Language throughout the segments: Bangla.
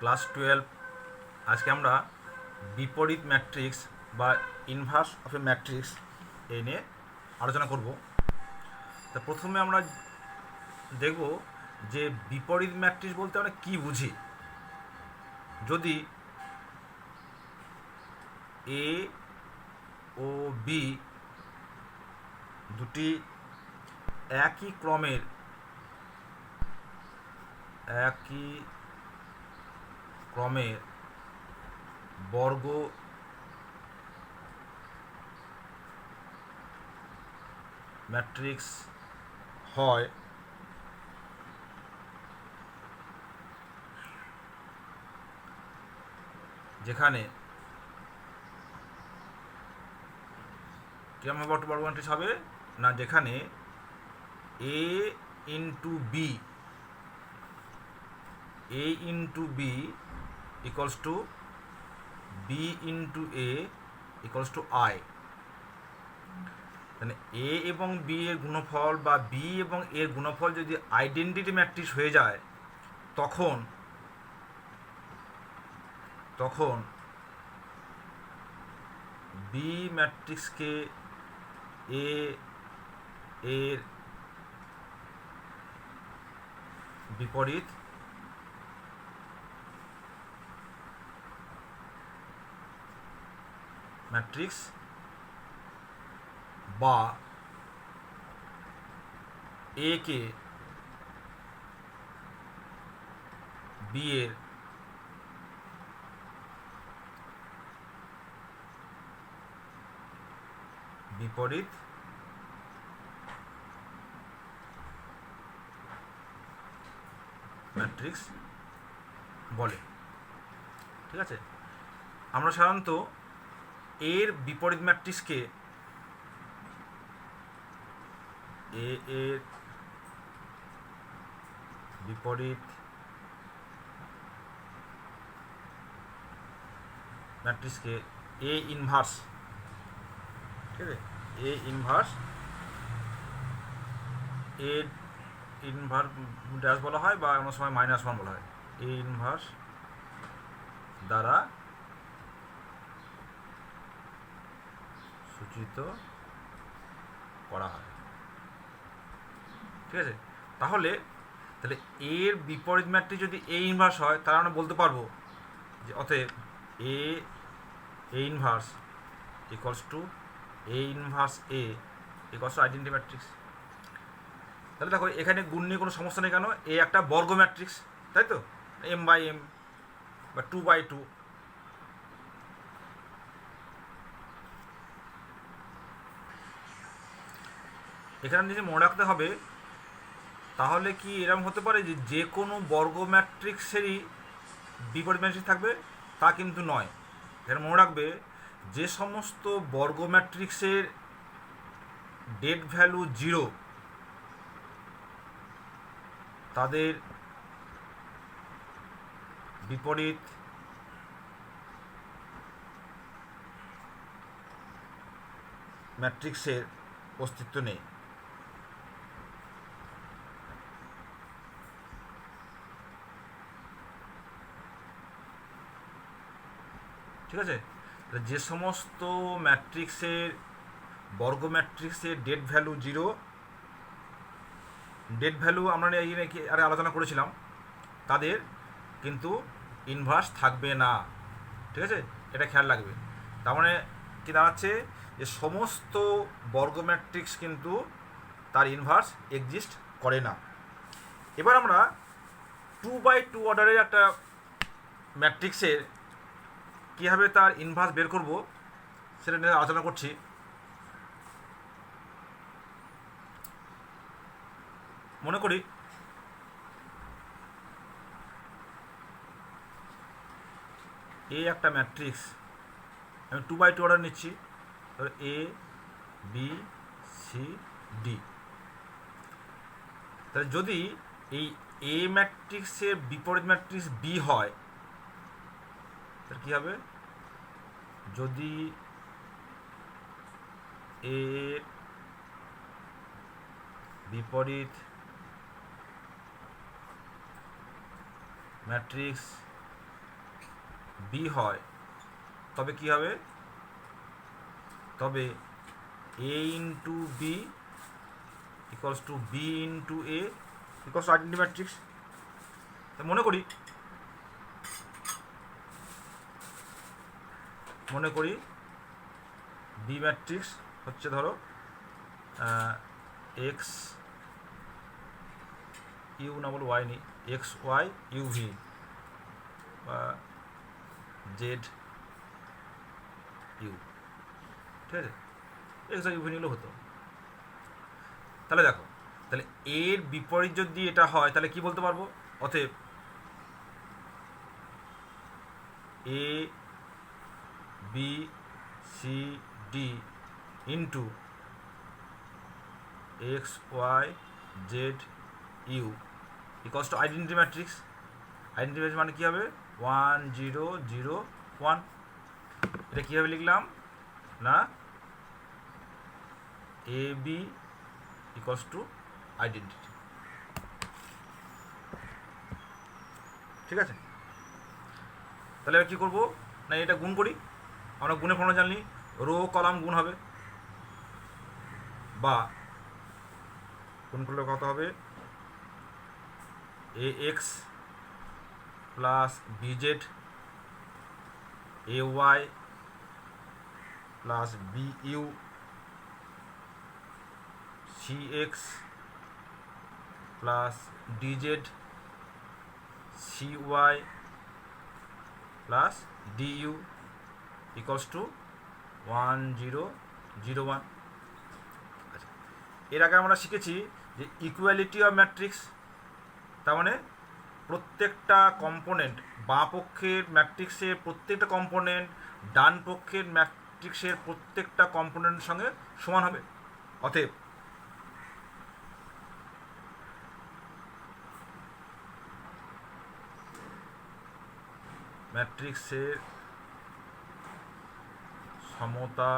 ক্লাস 12 আজকে আমরা বিপরীত ম্যাট্রিক্স বা ইনভার্স অফ এ ম্যাট্রিক্স এই নিয়ে আলোচনা করব। তা প্রথমে আমরা দেখব যে বিপরীত ম্যাট্রিক্স বলতে আমরা কী বুঝি। যদি এ ও বি দুটি একই ক্রমের বর্গ ম্যাট্রিক্স হয়, যেখানে কেমন বর্গ ম্যাট্রিক্স হবে না, যেখানে A into B equals to B into A equals to I. মানে এ এবং বি এর গুণফল বা বি এবং এর গুণফল যদি আইডেন্টিটি ম্যাট্রিক্স হয়ে যায়, তখন বি ম্যাট্রিক্সকে এ এর বিপরীত ম্যাট্রিক্স বা এ কে বি এর বিপরীত ম্যাট্রিক্স বলে। ঠিক আছে, আমরা সাধারণত এর বিপরীত ম্যাট্রিক্সকে এর বিপরীত ম্যাট্রিক্সকে এ ইনভার্স, ঠিক আছে, এ ইনভার্স ড্যাশ বলা হয় বা অন্য সময় -1 বলা হয়। এ ইনভার্স দ্বারা সূচিত করা হয়। ঠিক আছে, তাহলে এর বিপরীত ম্যাট্রিক্স যদি এ ইনভার্স হয়, তাহলে আমরা বলতে পারবো যে অতএব A inverse equals to A inverse A equals to identity matrix. তাহলে দেখো, এখানে গুণ নিয়ে কোনো সমস্যা নেই। কেন? এ একটা বর্গ ম্যাট্রিক্স, তাই তো, m/m বা 2/2। এখানে নিজে মনে রাখতে হবে, তাহলে কি এরকম হতে পারে যে যে কোনো বর্গ ম্যাট্রিক্সেরই বিপরীত ম্যাট্রিক্স থাকবে? তা কিন্তু নয়। এখানে মনে রাখবে, যে সমস্ত বর্গ ম্যাট্রিক্সের ডেট ভ্যালু 0, তাদের বিপরীত ম্যাট্রিক্সের অস্তিত্ব নেই। ঠিক আছে, যে সমস্ত ম্যাট্রিক্সের বর্গ ম্যাট্রিক্সের ডেট ভ্যালু 0, ডেট ভ্যালু আমরা আরে আলোচনা করেছিলাম, তাদের কিন্তু ইনভার্স থাকবে না। ঠিক আছে, এটা খেয়াল রাখবে। তার মানে কি দাঁড়াচ্ছে, যে সমস্ত বর্গ ম্যাট্রিক্স কিন্তু তার ইনভার্স এক্সিস্ট করে না। এবার আমরা 2/2 অর্ডারের একটা ম্যাট্রিক্সের কীভাবে তার ইনভার্স বের করব সেটা নিয়ে আলোচনা করছি। মনে করি এ একটা ম্যাট্রিক্স, আমি 2/2 অর্ডার নিচ্ছি, এ বি সি ডি। তাহলে যদি এই এ ম্যাট্রিক্সের বিপরীত ম্যাট্রিক্স বি হয়, তাহলে কী হবে? যদি এর বিপরীত ম্যাট্রিক্স বি হয়, তবে কি হবে, তবে A into B equals to B into A equals to identity matrix. মনে করি বি ম্যাট্রিক্স হচ্ছে ধরো এক্স ইউ না বলো ওয়াই নি, এক্স ওয়াই ইউ ভি বা জেড ইউ, ঠিক আছে, এক্স ওয়াই ইউ ভি নিলেও হতো। তাহলে দেখো, তাহলে এর বিপরীত যদি এটা হয় তাহলে কি বলতে পারবো, অতএব A B C D into X Y Z U equals to identity matrix. Identity matrix মানে কী হবে, 1 0 0 1। এটা কীভাবে লিখলাম না, A B equals two identity, ঠিক আছে। তাহলে এবার কী করবো না, এটা গুণ করি, আমরা গুণে ফর্মুলা জানলি রো কলাম গুণ হবে, বা গুণ করলে কত হবে, A X plus B Z A Y plus B U C X plus D Z C Y plus D U equals to 1 0 0 1। আচ্ছা, এর আগে আমরা শিখেছি যে ইকুয়ালিটি অফ ম্যাট্রিক্স, তার মানে প্রত্যেকটা কম্পোনেন্ট, বাঁ পক্ষের ম্যাট্রিক্সের প্রত্যেকটা কম্পোনেন্ট ডান পক্ষের ম্যাট্রিক্সের প্রত্যেকটা কম্পোনেন্টের সঙ্গে সমান হবে। অতএব ম্যাট্রিক্সের সমতা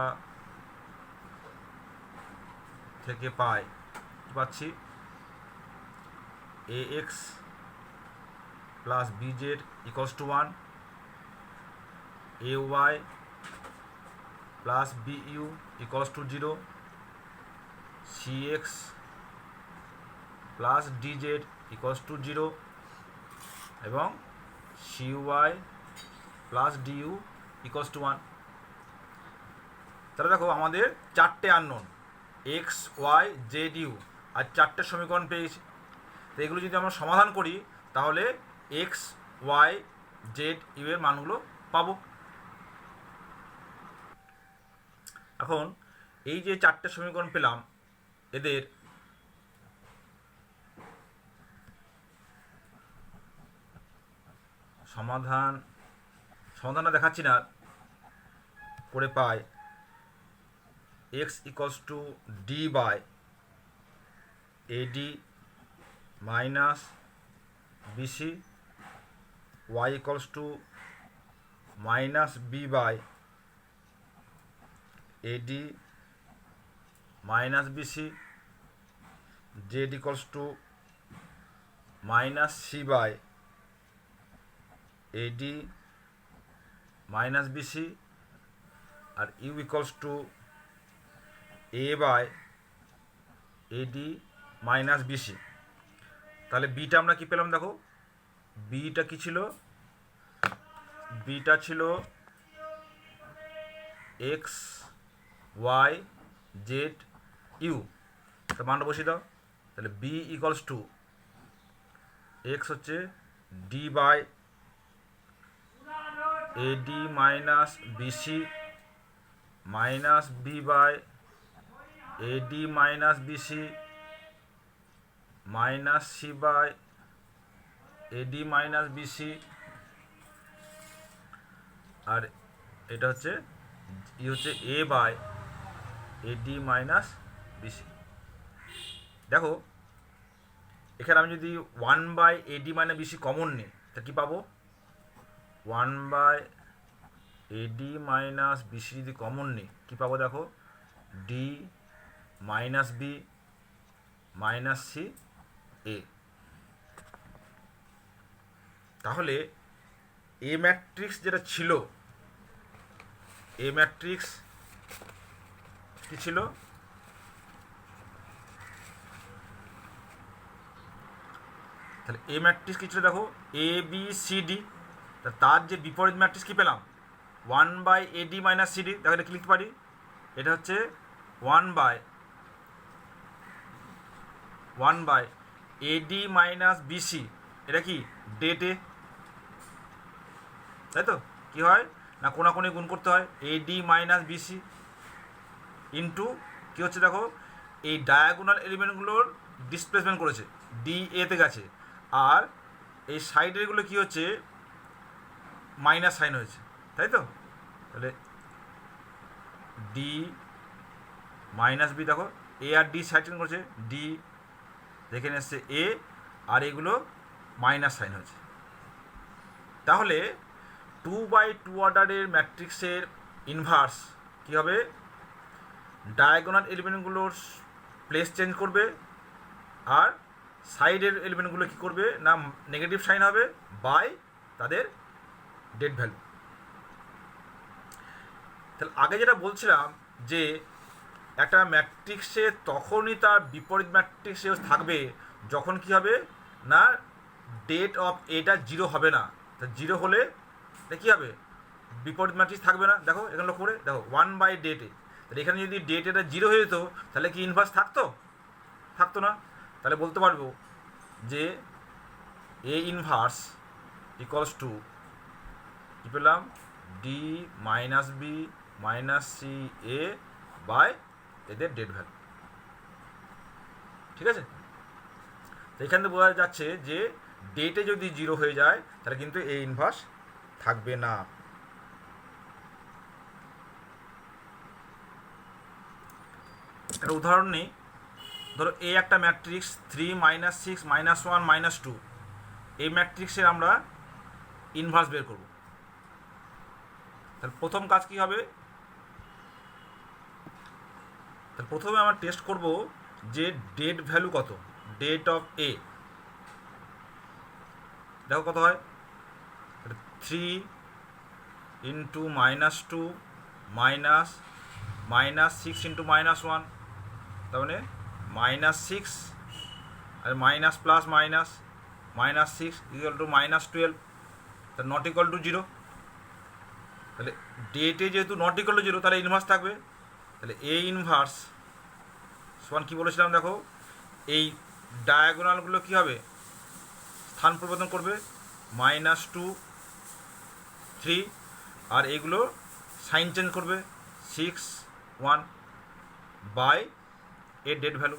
থেকে পাই পাচ্ছি A X plus B Z equals to 1, A Y plus B U equals to 0, C X plus D Z equals to 0 এবং C Y plus D U equals to 1। তাহলে দেখো আমাদের চারটে unknown X Y Z U আর চারটে সমীকরণ পেয়েছি। তো এগুলো যদি আমরা সমাধান করি তাহলে এক্স ওয়াই জেড ইউ এর মানগুলো পাবো। এখন এই যে চারটে সমীকরণ পেলাম, এদের সমাধানটা দেখাচ্ছি না, করে পাই X equals to D by A D minus B C, Y equals to minus B by A D minus B C, Z equals to minus C by A D minus B C, আর U equals to A by A D minus B C. তাহলে বিটা আমরা কি পেলাম, দেখো বিটা কি ছিল, বিটা ছিল এক্স ওয়াই জেড ইউ, তো মানটা বসিয়ে দাও। তাহলে বি ইকুয়ালস টু এক্স হচ্ছে D by A D minus B C minus B by A D minus B C minus C by A D minus B C, আর এটা হচ্ছে ই হচ্ছে A by A D minus B C. দেখো এখানে আমি যদি 1 by A D minus B C common নিই তা কী পাবো, 1 বাই এডি মাইনাস বিসি যদি কমন নিই কী পাবো, দেখো D minus B minus C A. তাহলে এ ম্যাট্রিক্স যেটা ছিল, এ ম্যাট্রিক্স কি ছিল, তাহলে এ ম্যাট্রিক্স কি ছিল দেখো, এ বি সি ডি, তার যে বিপরীত ম্যাট্রিক্স কি পেলাম, 1/AD - CD। দেখো এটা কি লিখতে পারি, এটা হচ্ছে 1/AD - BC। এটা কি ডেটে, তাই তো? কি হয় না, কোনাকুনি গুণ করতে হয়, AD - BC ইন্টু কী হচ্ছে দেখো, এই ডায়াগোনাল এলিমেন্টগুলোর ডিসপ্লেসমেন্ট করেছে, ডি এতে গেছে, আর এই সাইডেরগুলো কি হচ্ছে, মাইনাস সাইন হয়েছে, তাই তো? তাহলে ডি মাইনাস বি, দেখো এ আর ডি সাইড চেঞ্জ করেছে, ডি যেখানে এসছে এ, আর এগুলো মাইনাস সাইন হয়েছে। তাহলে 2/2 অর্ডারের ম্যাট্রিক্সের ইনভার্স কী হবে, ডায়াগোনাল এলিমেন্টগুলোর প্লেস চেঞ্জ করবে, আর সাইডের এলিমেন্টগুলো কী করবে না, নেগেটিভ সাইন হবে বাই তাদের ডেট ভ্যালু। তাহলে আগে যেটা বলছিলাম যে একটা ম্যাট্রিক্সে তখনই তার বিপরীত ম্যাট্রিক্সে থাকবে যখন কি হবে না, ডেট অফ এটা 0 হবে না। তা 0 হলে এটা কী হবে, বিপরীত ম্যাট্রিক্স থাকবে না। দেখো এখানে লক্ষ্য করে দেখো 1/ডেটে, তাহলে এখানে যদি ডেট এটা 0 হয়ে যেত তাহলে কি ইনভার্স থাকতো না। তাহলে বলতে পারবো যে এ ইনভার্স ইকুয়ালস টু কী পেলাম, D minus B minus C A by এদের ডেট ভ্যালু। ঠিক আছে, তো এখান থেকে বোঝা যাচ্ছে যে ডেটে যদি 0 হয়ে যায় তাহলে কিন্তু এ ইনভার্স থাকবে না। একটা উদাহরণ নিই, ধরো এ একটা ম্যাট্রিক্স 3 - 6 - 1 - 2, এই ম্যাট্রিক্সের আমরা ইনভার্স বের করব। তাহলে প্রথম কাজ কী হবে, তাহলে প্রথমে আমরা টেস্ট করব যে ডেট ভ্যালু কত, ডেট অফ এ দেখো কত হয়, 3 ইন্টু -2 -6 ইন্টু -1, তার মানে -6 আর minus plus minus -6 equal to -12, তাহলে নট ইকুয়াল টু 0। তাহলে ডেটে যেহেতু নট ইকুয়াল টু 0 তাহলে ইনভার্স থাকবে। তাহলে এ ইনভার্স সমান কী বলেছিলাম দেখো, এই ডায়াগোনালগুলো কী হবে, স্থান পরিবর্তন করবে, -2 3, আর এগুলো সাইন চেঞ্জ করবে 6 1 বাই এর ডেট ভ্যালু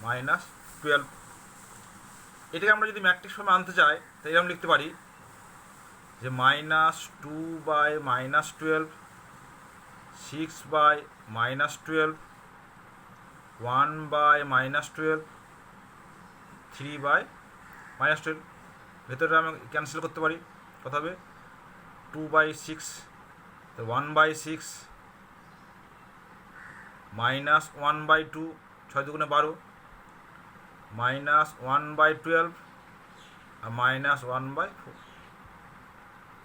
-12। এটাকে আমরা যদি ম্যাট্রিক্স ফর্মে আনতে চাই তাই এরকম লিখতে পারি যে -2/-12, 6/-12, 1/-12, 3/-12। ভেতরে আমি ক্যান্সেল করতে পারি, কত হবে 2/6, 1/6 -1/2, 6 2 12, -1/12 আর -1/4।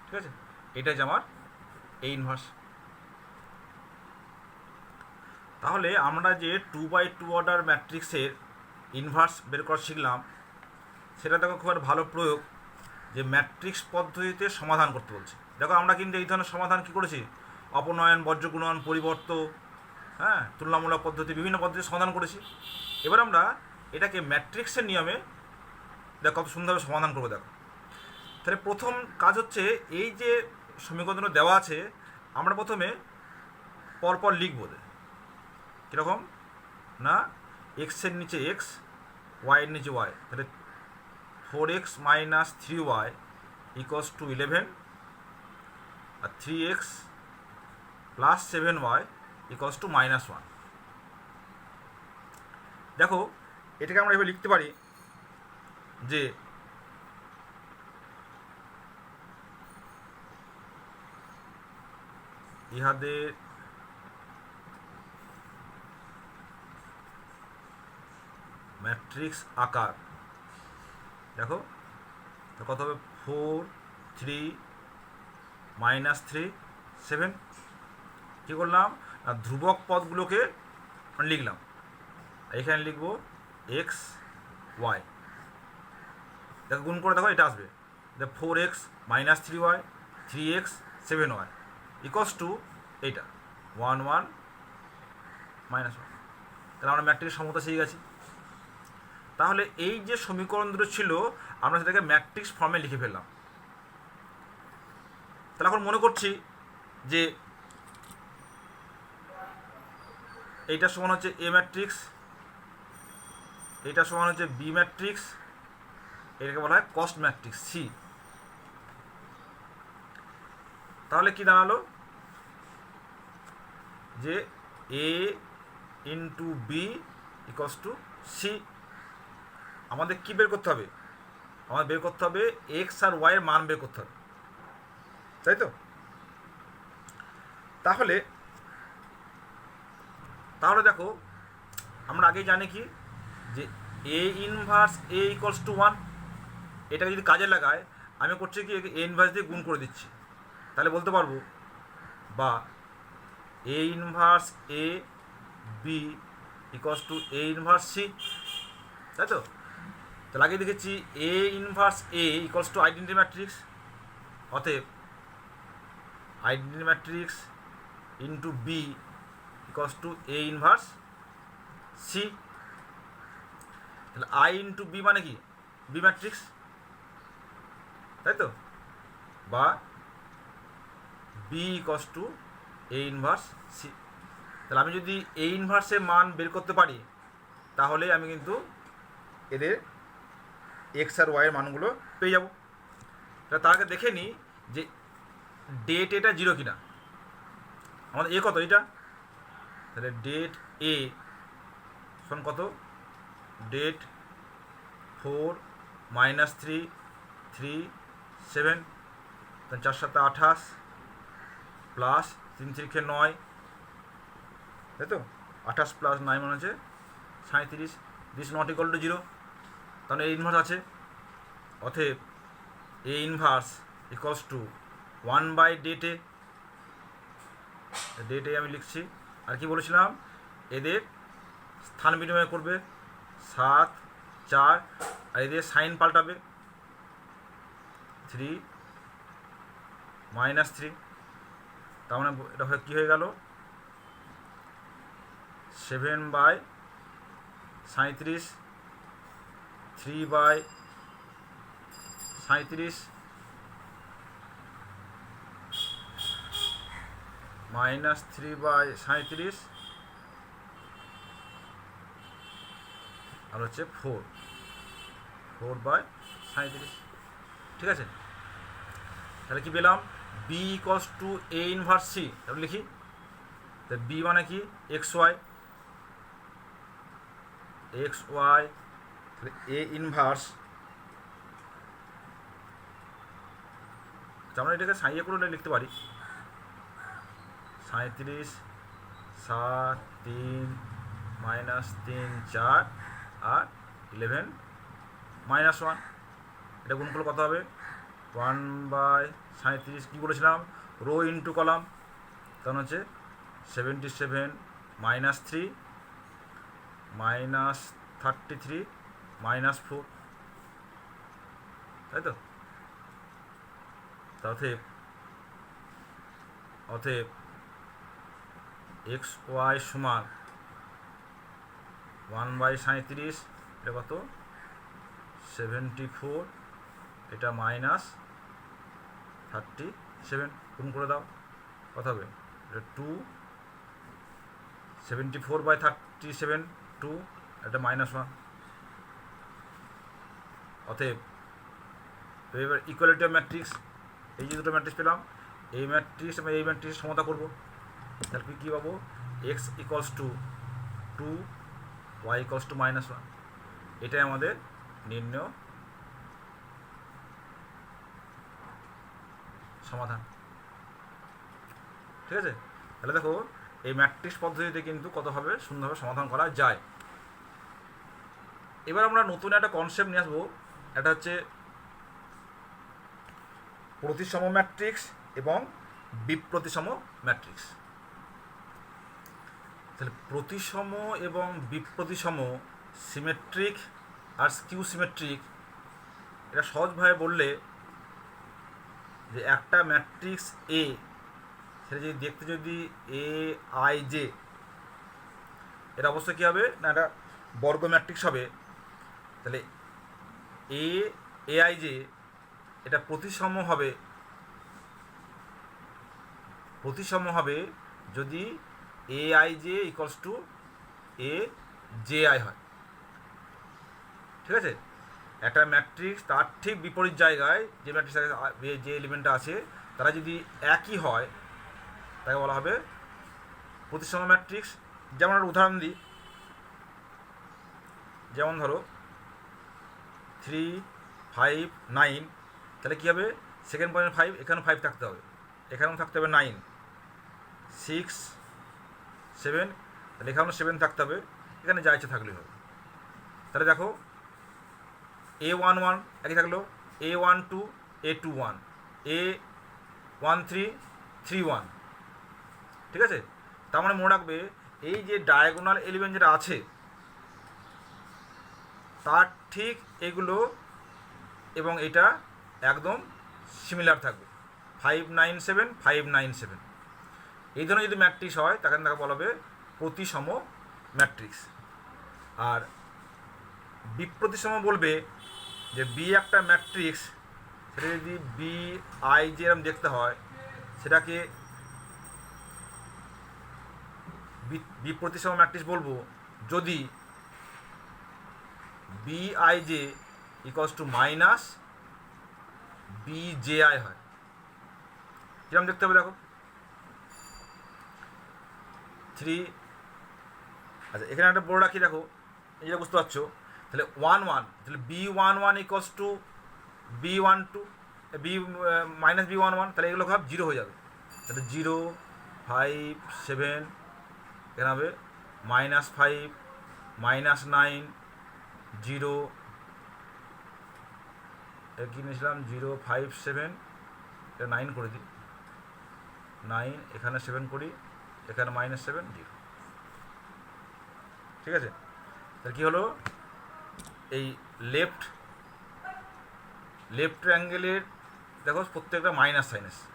ঠিক আছে, এটাই যে আমার এই ইনভার্স। তাহলে আমরা যে 2/2 অর্ডার ম্যাট্রিক্সের ইনভার্স বের করা শিখলাম, সেটা দেখো খুব একটা ভালো প্রয়োগ, যে ম্যাট্রিক্স পদ্ধতিতে সমাধান করতে বলছে। দেখো আমরা কিন্তু এই ধরনের সমাধান কী করেছি, অপনয়ন, বর্জ্যগুণন, পরিবর্ত, হ্যাঁ, তুলনামূলক পদ্ধতি, বিভিন্ন পদ্ধতি সমাধান করেছি। এবার আমরা এটাকে ম্যাট্রিক্সের নিয়মে দেখো কত সুন্দরভাবে সমাধান করবো। দেখো তাহলে প্রথম কাজ হচ্ছে, এই যে সমীকরণগুলো দেওয়া আছে আমরা প্রথমে পরপর লিখব। কীরকম না, এক্সের নিচে এক্স, ওয়াইয়ের নিচে ওয়াই, তাহলে 4x - 3y ইকুয়ালস টু 11, আর 3x + 7y ইকুয়ালস টু -1। দেখো এটাকে আমরা এভাবে লিখতে পারি যে ইহাদের ম্যাট্রিক্স আকার দেখো কত হবে, 4 3 -3 7। কী করলাম না, ধ্রুবক পদগুলোকে লিখলাম। এখানে লিখব এক্স ওয়াই, দেখো গুণ করে দেখো এটা আসবে, দেখ 4x -3y 3x 7y equals to এইটা 1 1 -1। তাহলে আমরা ম্যাট্রিক্স সমতা শিখে গেছি। তাহলে এই যে সমীকরণ দুটো ছিল আমরা সেটাকে ম্যাট্রিক্স ফর্মে লিখে ফেললাম। তাহলে এখন মনে করছি যে এইটা সমান হচ্ছে এ ম্যাট্রিক্স, এইটা সমান হচ্ছে বি ম্যাট্রিক্স, এটাকে বলা হয় কস্ট ম্যাট্রিক্স সি। তাহলে কি দাঁড়ালো যে A into B equals to C. আমাদের কি বের করতে হবে, আমাদের বের করতে হবে এক্স আর ওয়াই এর মান বের করতে হবে, তাই তো? তাহলে দেখো আমরা আগেই জানি কি যে A inverse A equals two 1, এটাকে যদি কাজে লাগায় আমি করছি কি এ ইনভার্স দিয়ে গুণ করে দিচ্ছি, তাহলে বলতে পারবো বা A inverse A B equals to A inverse C, তাই তো? তাহলে আগে দেখেছি A inverse A equals to identity matrix, অতএব identity matrix into B equals to A inverse C. তাহলে আই ইন্টু বি মানে কি বি ম্যাট্রিক্স, তাই তো? বা B equals to A inverse C. তাহলে আমি যদি এ ইনভার্সের মান বের করতে পারি তাহলে আমি কিন্তু এদের এক্স আর ওয়াইয়ের মানগুলো পেয়ে যাব। তাহলে তার আগে দেখে নিই যে ডেট এটা 0 কিনা। আমাদের এ কত এটা, তাহলে ডেট এ সমান কত, ডেট 4 -3 3 7, তাহলে 4 7 28 প্লাস 3 3 9, তাই তো? 28 প্লাস 9 মানে হচ্ছে 37। দিস নট ইকুয়াল টু 0, তাহলে এ ইনভার্স আছে, অতএব এ ইনভার্স ইকুয়ালস টু 1/ডেটে। ডেটে আমি লিখছি। আর কি বলেছিলাম, এদের স্থান বিনিময় করবে 7 4, আর এদের সাইন পাল্টাবে 3 -3। তার মানে এটা কী হয়ে গেল 7/37 3/37 -3/37 আর হচ্ছে 4/37, ঠিক আছে? তাহলে কি পেলাম, B equals to A inverse C. তাহলে লিখি, তাহলে বি মানে কি এক্স ওয়াই, তাহলে এ ইনভার্স, আমরা এটাকে সাইয়ে করে লিখতে পারি 37 7 3 -3 4 আর 11 -1। এটা গুণ করলে কত হবে 1/37। কী বলেছিলাম, রো ইন্টু কলাম, তখন হচ্ছে 77 -3 -33 -4, তাই তো? অতএব এক্স ওয়াই সমান 1/37, এটা কত 74, এটা -37, গুণ করে দাও কত হবে, এটা 2, 74/37 2, এটা -1। অতএব এবার ইকুয়ালিটি অফ ম্যাট্রিক্স, এই যে দুটো ম্যাট্রিক্স পেলাম, এই ম্যাট্রিক্স আমি এই ম্যাট্রিক্স সমতা করবো, তাহলে কী পাবো, x equals to 2 y equals to -1। এটাই আমাদের নির্ণয় সমাধান, ঠিক আছে? তাহলে দেখো এই ম্যাট্রিক্স পদ্ধতিতে কিন্তু কতভাবে সুন্দরভাবে সমাধান করা যায়। এবার আমরা নতুন একটা কনসেপ্ট নিয়ে আসবো, এটা হচ্ছে প্রতিসম ম্যাট্রিক্স এবং বিপ্রতিসম ম্যাট্রিক্স। তাহলে প্রতিসম এবং বিপ্রতিসম, সিমেট্রিক আর স্কিউ সিমেট্রিক, এটা সহজভাবে বললে যে একটা ম্যাট্রিক্স এ, সেটা যদি দেখতে যদি এ আই জে, এটা অবশ্যই কী হবে না, এটা বর্গ ম্যাট্রিক্স হবে। তাহলে এ আই জে এটা প্রতিসম হবে যদি A I J equals to A J I হয়। ঠিক আছে, একটা ম্যাট্রিক্স তার ঠিক বিপরীত জায়গায় যে ম্যাট্রিক্স যে এলিমেন্টটা আছে তারা যদি একই হয় তাকে বলা হবে প্রতিসম ম্যাট্রিক্স। যেমন একটা উদাহরণ দিই, যেমন ধরো 3, 5, 9, তাহলে কী হবে, সেকেন্ড পয়েন্ট 5, এখানেও 5 থাকতে হবে, এখানেও থাকতে হবে 9, 6, 7, তাহলে এখানেও 7 থাকতে হবে, এখানে যা ইচ্ছে থাকলেই হবে। তাহলে দেখো A11 একই থাকলো, A12, A21, A13, 31। ঠিক আছে, তার মানে মনে রাখবে এই যে ডায়াগোনাল এলিমেন্ট যেটা আছে তার ঠিক এগুলো এবং এটা একদম সিমিলার থাকবে, 597, 597। এই ধরনের যদি ম্যাট্রিক্স হয় তাকে বলা হবে প্রতিসম ম্যাট্রিক্স। আর বিপ্রতিসম বলবে যে বি একটা ম্যাট্রিক্স, সেটা যদি বি আই যে এরকম দেখতে হয় সেটাকে বিপ্রতিসম ম্যাট্রিক্স বলবো যদি B I J equals to minus B J I হয়। কিরকম দেখতে হবে দেখো, 3, আচ্ছা এখানে একটা বড় রাখি, দেখো এটা বুঝতে পারছো। তাহলে 1, 1, তাহলে B11 equals to B12, B minus B11, তাহলে এগুলো সব 0 হয়ে যাবে। তাহলে 0, 5, 7, এখানে হবে -5, -9, 0, কী নিয়েছিলাম 0, 5, 7, এটা 9 করে দিই, 9, এখানে 7 করি, এখানে -7, 0। ঠিক আছে, তাহলে কী হলো, এই লেফট ট্রায়াঙ্গেলের দেখো প্রত্যেকটা মাইনাস সাইন এসছে।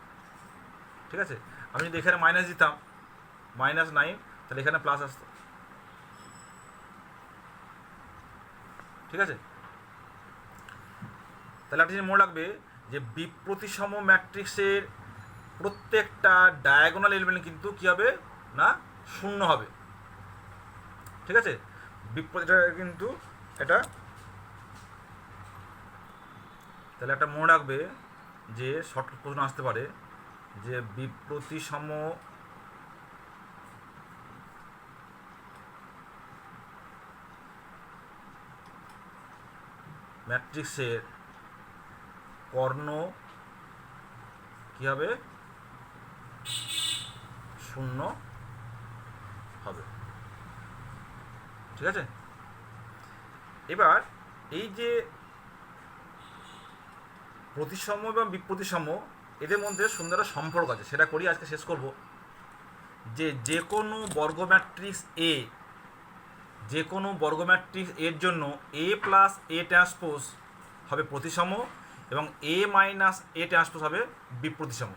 ঠিক আছে, আমি যদি এখানে মাইনাস দিতাম -9, তাহলে এখানে প্লাস আসতো। ঠিক আছে, তাহলে একটা জিনিস মনে রাখবে যে বিপ্রতিসম ম্যাট্রিক্সের প্রত্যেকটা ডায়াগোনাল এলিমেন্ট কিন্তু কী হবে না, শূন্য হবে। ঠিক আছে, এটা কিন্তু এটা, তাহলে একটা মনে রাখবে যে শর্টকাট প্রশ্ন আসতে পারে যে বিপ্রতিসম ম্যাট্রিক্সের কর্ণ কী হবে, শূন্য হবে। ঠিক আছে, এবার এই যে প্রতিসম এবং বিপ্রতিসম এদের মধ্যে সুন্দর সম্পর্ক আছে, সেটা করি আজকে শেষ করব। যে কোনো বর্গ ম্যাট্রিক্স এর জন্য A প্লাস A ট্রান্সপোজ হবে প্রতিসম এবং A মাইনাস A ট্রান্সপোজ হবে বিপ্রতিসম।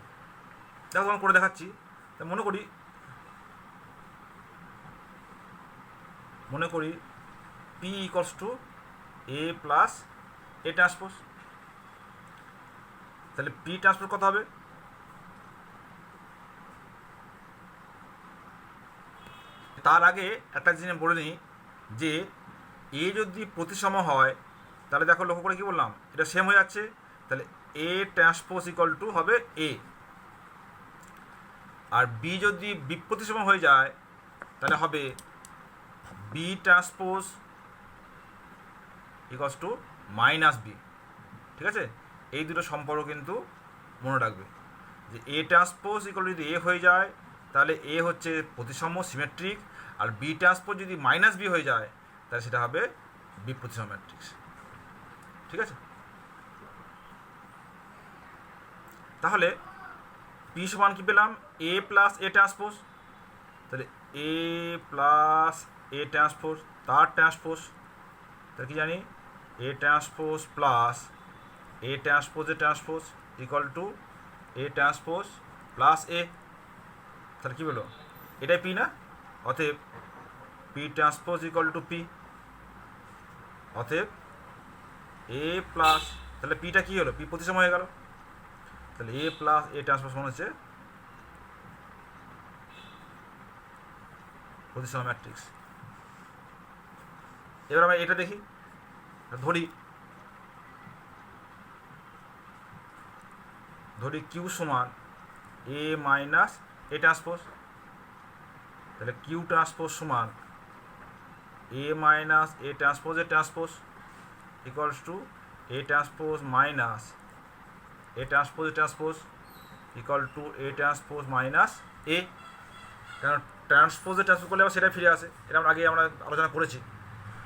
দেখো আমি করে দেখাচ্ছি। মনে করি P equals to A plus A transpose, তাহলে P ট্রান্সপোজ কত হবে, তার আগে একটা জিনিস বলে নিই যে এ যদি প্রতিসম হয় তাহলে দেখো লক্ষ্য করে কি বললাম, এটা সেম হয়ে যাচ্ছে। তাহলে A ট্রান্সপোজ ইকুয়াল টু হবে A, আর B যদি বিপ্রতিসম হয়ে যায় তাহলে হবে B transpose equals to minus B। ঠিক আছে, এই দুটো সম্পর্ক কিন্তু মনে রাখবে যে A ট্রান্সপোজ ইকুয়াল যদি A হয়ে যায় তাহলে A হচ্ছে প্রতিসম সিমেট্রিক, আর B ট্রান্সপোজ যদি মাইনাস B হয়ে যায় তাহলে সেটা হবে বিপ্রতিসম ম্যাট্রিক্স। ঠিক আছে, তাহলে পি সমান কী পেলাম, এ প্লাস এ ট্রান্সপোজ। তাহলে এ প্লাস এ ট্রান্সপোজ তার ট্রান্সপোজ, তাহলে কী জানি এ ট্রান্সপোজ প্লাস এ ট্রান্সপোজের transpose equal to A transpose plus A. তাহলে কী বলো, এটাই পি না? অতএব P transpose equal to P. অতএব এ প্লাস, তাহলে পিটা কী হলো, পি প্রতিসম হয়ে গেল। তাহলে এ প্লাস এ ট্রান্সপোজ মনে হচ্ছে প্রতিসম ম্যাট্রিক্স। এবার আমরা এটা দেখি, ধরি কিউ সমান এ মাইনাস এ ট্রান্সপোজ। তাহলে কিউ ট্রান্সপোজ সমান এ মাইনাস এ ট্রান্সপোজের transpose equals to A transpose minus A ট্রান্সপোজের transpose equal to A transpose minus A. কারণ ট্রান্সপোজের ট্রান্সপোজ করলে আবার সেটা ফিরে আসে, এটা আগে আমরা আলোচনা করেছি।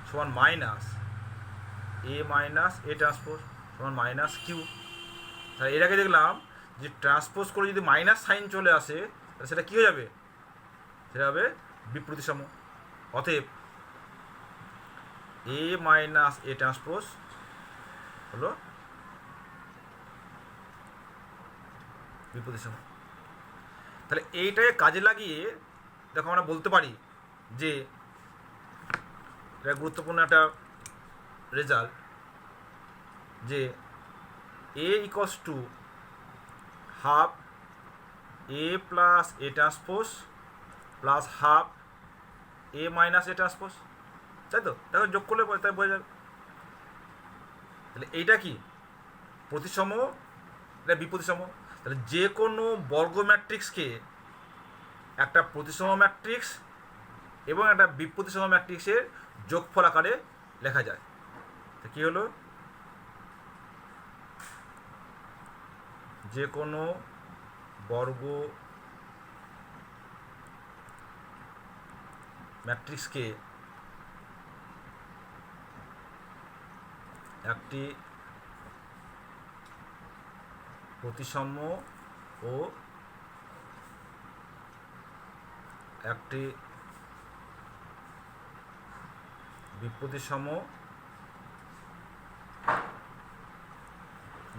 সমান minus A minus A transpose সমান মাইনাস কিউ। তাহলে এর আগে দেখলাম যে ট্রান্সপোজ করে যদি মাইনাস সাইন চলে আসে তাহলে সেটা কী হয়ে যাবে, সেটা হবে বিপ্রতিসম। অতএব এ মাইনাস এ ট্রান্সপোজ হলো বিপ্রতিসম। তাহলে এইটাকে কাজে লাগিয়ে দেখো আমরা বলতে পারি যে এটা গুরুত্বপূর্ণ একটা রেজাল্ট, যে A equals to half A plus A transpose plus half A minus A transpose, তাই তো? দেখো যোগ করলে তাই বোঝা যাবে। তাহলে এইটা কি প্রতিসম, এটা বিপ্রতিসম। তাহলে যে কোনো বর্গ ম্যাট্রিক্সকে একটা প্রতিসম ম্যাট্রিক্স এবং একটা বিপ্রতিসম ম্যাট্রিক্সের যোগফল আকারে লেখা যায়। তো কী হলো, যে কোনো বর্গ ম্যাট্রিক্সকে একটি প্রতিসম ও একটি বিপ্রতিসম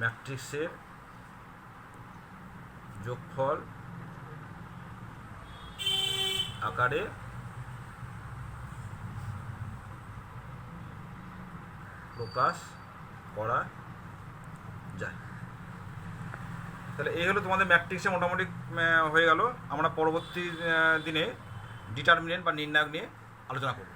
ম্যাট্রিক্সের যোগফল আকারে প্রকাশ করা যায়। তাহলে এই হলো তোমাদের ম্যাট্রিক্সে মোটামুটি হয়ে গেল। আমরা পরবর্তী দিনে ডিটারমিনেন্ট বা নির্ণায়ক নিয়ে আলোচনা করব।